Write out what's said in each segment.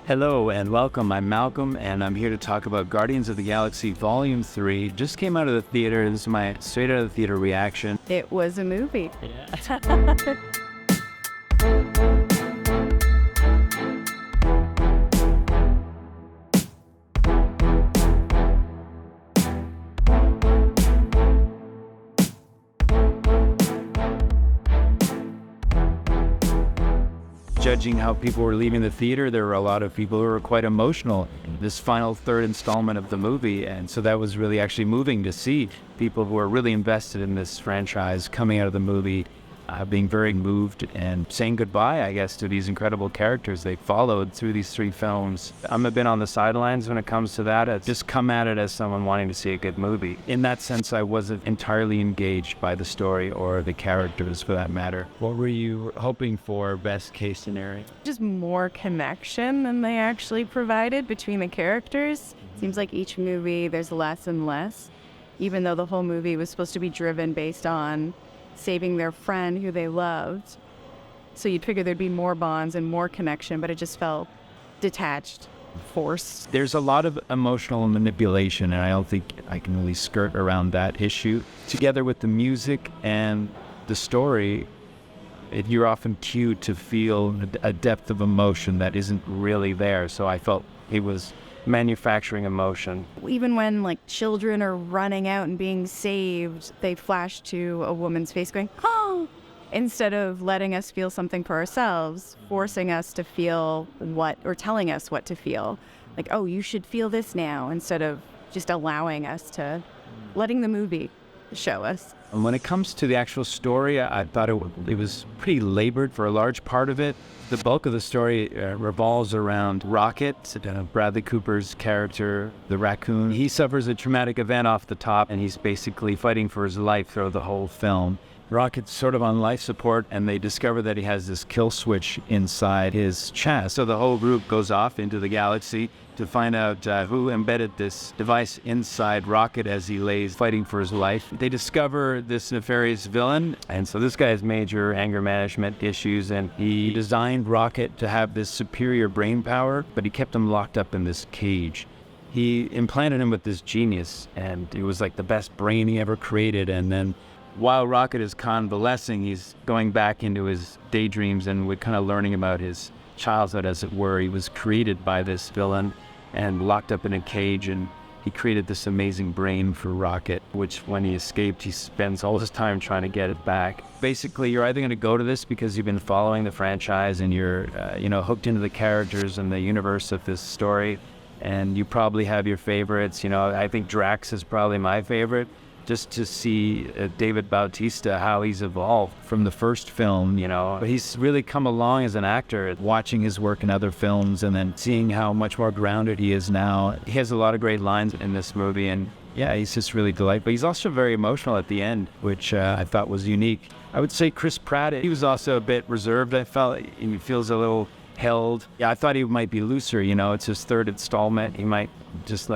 Hello and welcome. I'm Malcolm, and I'm here to talk about Guardians of the Galaxy Volume 3. Just came out of the theater. This is my straight out of the theater reaction. It was a movie. Yeah. Judging how people were leaving the theater, there were a lot of people who were quite emotional in this final third installment of the movie, and so that was really actually moving to see people who are really invested in this franchise coming out of the movie, being very moved and saying goodbye, I guess, to these incredible characters they followed through these three films. I'm a bit on the sidelines when it comes to that. I just come at it as someone wanting to see a good movie. In that sense, I wasn't entirely engaged by the story or the characters, for that matter. What were you hoping for, best case scenario? Just more connection than they actually provided between the characters. Seems like each movie there's less and less, even though the whole movie was supposed to be driven based on saving their friend who they loved. So you'd figure there'd be more bonds and more connection, but it just felt detached, forced. There's a lot of emotional manipulation, and I don't think I can really skirt around that issue. Together with the music and the story, you're often cued to feel a depth of emotion that isn't really there. So I felt it was manufacturing emotion. Even when children are running out and being saved, they flash to a woman's face going, "Oh!" instead of letting us feel something for ourselves, forcing us to feel or telling us what to feel. Like, oh, you should feel this now, instead of just allowing us to, letting the movie show us. And when it comes to the actual story, I thought it was pretty labored for a large part of it. The bulk of the story revolves around Rocket, Bradley Cooper's character, the raccoon. He suffers a traumatic event off the top, and he's basically fighting for his life throughout the whole film. Rocket's sort of on life support, and they discover that he has this kill switch inside his chest. So the whole group goes off into the galaxy to find out who embedded this device inside Rocket as he lays fighting for his life. They discover this nefarious villain, and so this guy has major anger management issues, and he designed Rocket to have this superior brain power, but he kept him locked up in this cage. He implanted him with this genius, and it was like the best brain he ever created, and then while Rocket is convalescing, he's going back into his daydreams, and we're kind of learning about his childhood, as it were. He was created by this villain and locked up in a cage, and he created this amazing brain for Rocket, which when he escaped, he spends all his time trying to get it back. Basically, you're either going to go to this because you've been following the franchise and you're hooked into the characters and the universe of this story, and you probably have your favorites. I think Drax is probably my favorite. Just to see David Bautista, how he's evolved from the first film, But he's really come along as an actor, watching his work in other films and then seeing how much more grounded he is now. He has a lot of great lines in this movie, and yeah, he's just really delightful. But he's also very emotional at the end, which I thought was unique. I would say Chris Pratt, he was also a bit reserved. I felt he feels a little held. Yeah, I thought he might be looser, it's his third installment. He might just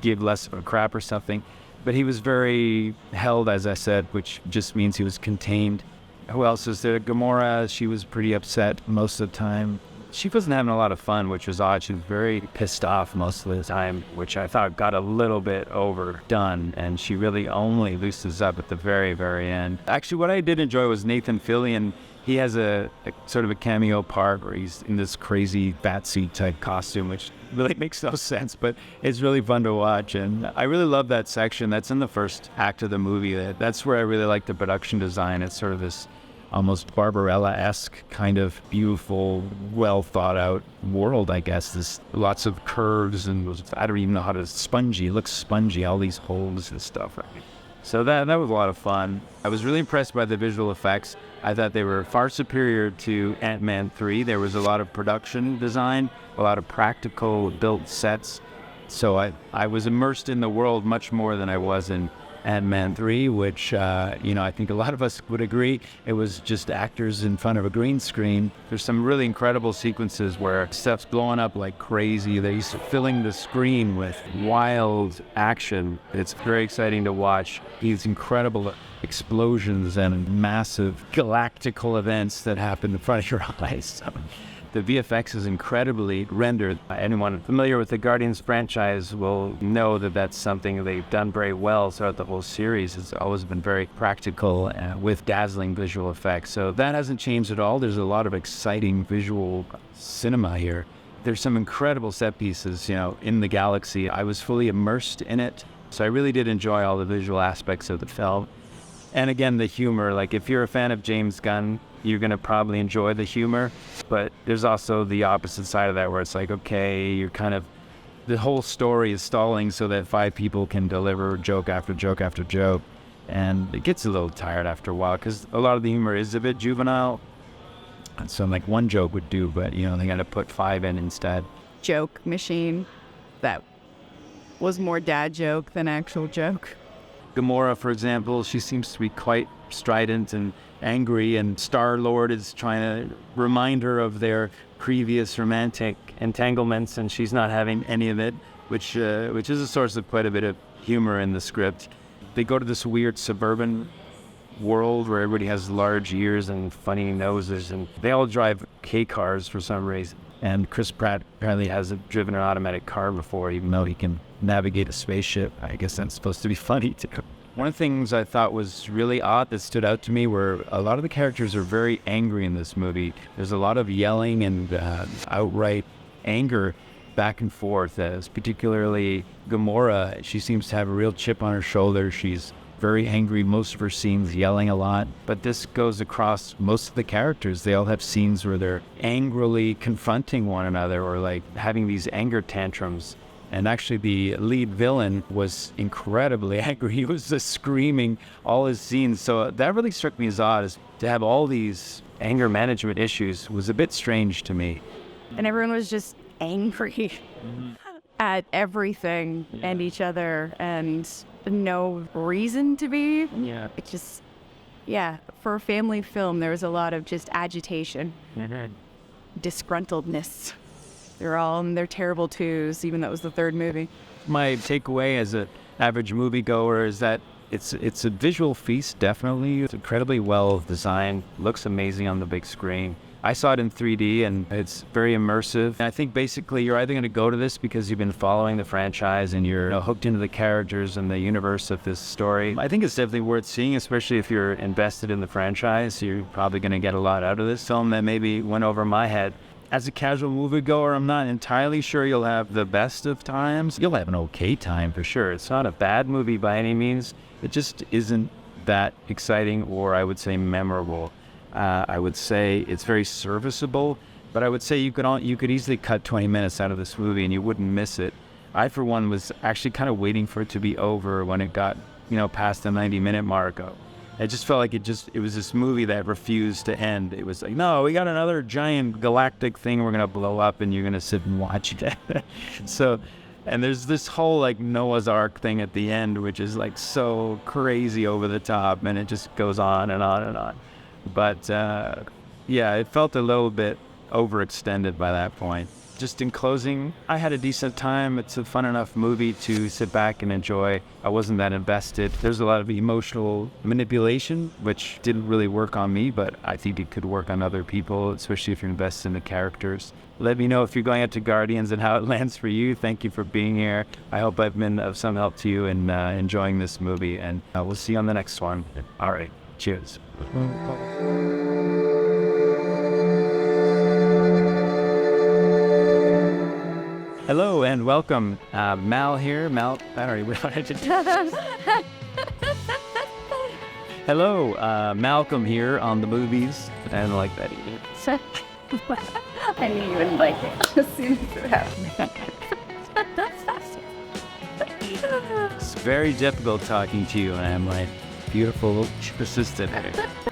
give less of a crap or something. But he was very held, as I said, which just means he was contained. Who else is there? Gamora, she was pretty upset most of the time. She wasn't having a lot of fun, which was odd. She was very pissed off most of the time, which I thought got a little bit overdone. And she really only loosens up at the very, very end. Actually, what I did enjoy was Nathan Fillion. He has a sort of a cameo part where he's in this crazy batsuit type costume, which really makes no sense, but it's really fun to watch. And I really love that section. That's in the first act of the movie. That's where I really like the production design. It's sort of this almost Barbarella-esque kind of beautiful, well thought out world, I guess. There's lots of curves, and I don't even know how to, spongy. It looks spongy, all these holes and stuff. So that was a lot of fun. I was really impressed by the visual effects. I thought they were far superior to Ant-Man 3. There was a lot of production design, a lot of practical built sets. So I was immersed in the world much more than I was in Ant-Man 3, which, I think a lot of us would agree. It was just actors in front of a green screen. There's some really incredible sequences where stuff's blowing up like crazy. They're filling the screen with wild action. It's very exciting to watch these incredible explosions and massive galactical events that happen in front of your eyes. The VFX is incredibly rendered. Anyone familiar with the Guardians franchise will know that that's something they've done very well throughout the whole series. It's always been very practical with dazzling visual effects. So that hasn't changed at all. There's a lot of exciting visual cinema here. There's some incredible set pieces, in the galaxy. I was fully immersed in it. So I really did enjoy all the visual aspects of the film. And again, the humor, like if you're a fan of James Gunn, you're going to probably enjoy the humor. But there's also the opposite side of that where it's like, okay, the whole story is stalling so that 5 people can deliver joke after joke after joke. And it gets a little tired after a while because a lot of the humor is a bit juvenile. And so like one joke would do, but they got to put 5 in instead. Joke machine that was more dad joke than actual joke. Gamora, for example, she seems to be quite strident and angry, and Star-Lord is trying to remind her of their previous romantic entanglements, and she's not having any of it, which is a source of quite a bit of humor in the script. They go to this weird suburban world where everybody has large ears and funny noses, and they all drive K cars for some reason. And Chris Pratt apparently hasn't driven an automatic car before, even though he can navigate a spaceship. I guess that's supposed to be funny too. One of the things I thought was really odd that stood out to me were a lot of the characters are very angry in this movie. There's a lot of yelling and outright anger back and forth. Particularly Gamora, she seems to have a real chip on her shoulder. She's very angry, most of her scenes yelling a lot, but this goes across most of the characters. They all have scenes where they're angrily confronting one another or like having these anger tantrums. And actually the lead villain was incredibly angry. He was just screaming all his scenes. So that really struck me as odd, is to have all these anger management issues was a bit strange to me. And everyone was just angry at everything and each other, and no reason to be. Yeah. It just, for a family film, there was a lot of just agitation, disgruntledness. They're all in their terrible twos, even though it was the 3rd movie. My takeaway as an average moviegoer is that it's a visual feast, definitely. It's incredibly well designed, looks amazing on the big screen. I saw it in 3D, and it's very immersive. And I think basically you're either going to go to this because you've been following the franchise and you're hooked into the characters and the universe of this story. I think it's definitely worth seeing, especially if you're invested in the franchise. You're probably going to get a lot out of this film that maybe went over my head. As a casual moviegoer, I'm not entirely sure you'll have the best of times. You'll have an okay time for sure. It's not a bad movie by any means. It just isn't that exciting or I would say memorable. I would say it's very serviceable, but I would say you could easily cut 20 minutes out of this movie and you wouldn't miss it. I, for one, was actually kind of waiting for it to be over when it got, past the 90-minute mark. It just felt like it was this movie that refused to end. It was like, no, we got another giant galactic thing we're going to blow up and you're going to sit and watch it. So, and there's this whole like Noah's Ark thing at the end, which is like so crazy over the top, and it just goes on and on and on. But it felt a little bit overextended by that point. Just in closing, I had a decent time. It's a fun enough movie to sit back and enjoy. I wasn't that invested. There's a lot of emotional manipulation, which didn't really work on me, but I think it could work on other people, especially if you're invested in the characters. Let me know if you're going out to Guardians and how it lands for you. Thank you for being here. I hope I've been of some help to you in enjoying this movie, and we'll see you on the next one. All right, cheers. Hello and welcome. Mal here. Mal, I don't know what I did. Hello, Malcolm here on the movies. I don't like that either. I knew you wouldn't like it as soon as it happened. It's very difficult talking to you, and I'm like, beautiful, persistent.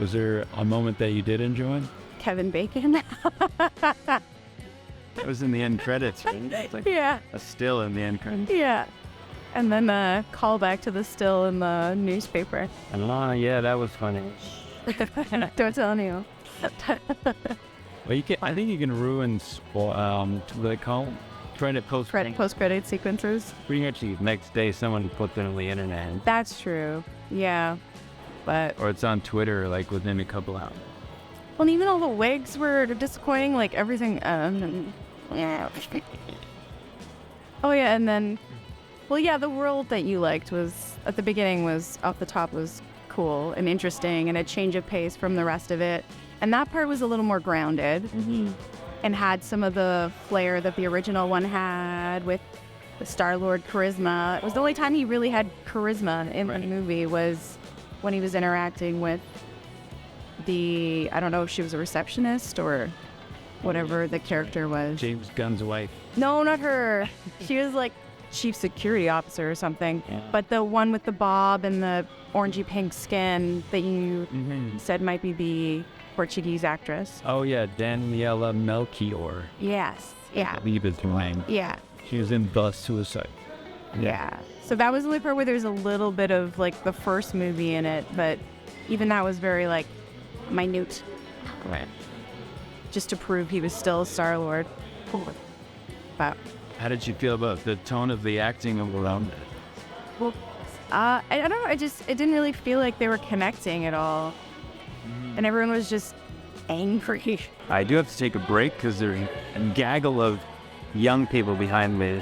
Was there a moment that you did enjoy? Kevin Bacon. It was in the end credits, right? It's like a still in the end credits. Yeah. And then a callback to the still in the newspaper. Yeah, that was funny. Don't tell anyone. Well, I think you can ruin, what do they call them? Post-credit sequences. Pretty much the next day someone puts it on the internet. That's true. Yeah. But or it's on Twitter like within a couple hours. Well, even all the wigs were disappointing, like everything. Yeah. Oh yeah, and then, well, yeah, the world that you liked was at the beginning was off the top was cool and interesting and a change of pace from the rest of it, and that part was a little more grounded and had some of the flair that the original one had with the Star-Lord charisma. It was the only time he really had charisma in the movie was when he was interacting with I don't know if she was a receptionist or whatever the character was. James Gunn's wife. No, not her. She was like chief security officer or something. Yeah. But the one with the bob and the orangey pink skin that you said might be the Portuguese actress. Oh yeah, Daniela Melchior. Yes. Yeah. I believe it's her name. Yeah. She was in The Suicide. Yeah. So that was the only part where there's a little bit of like the first movie in it, but even that was very like minute. Right. Just to prove he was still Star-Lord. But How did you feel about the tone of the acting around it? well, I don't know. It didn't really feel like they were connecting at all, and everyone was just angry. I do have to take a break because there's a gaggle of young people behind me.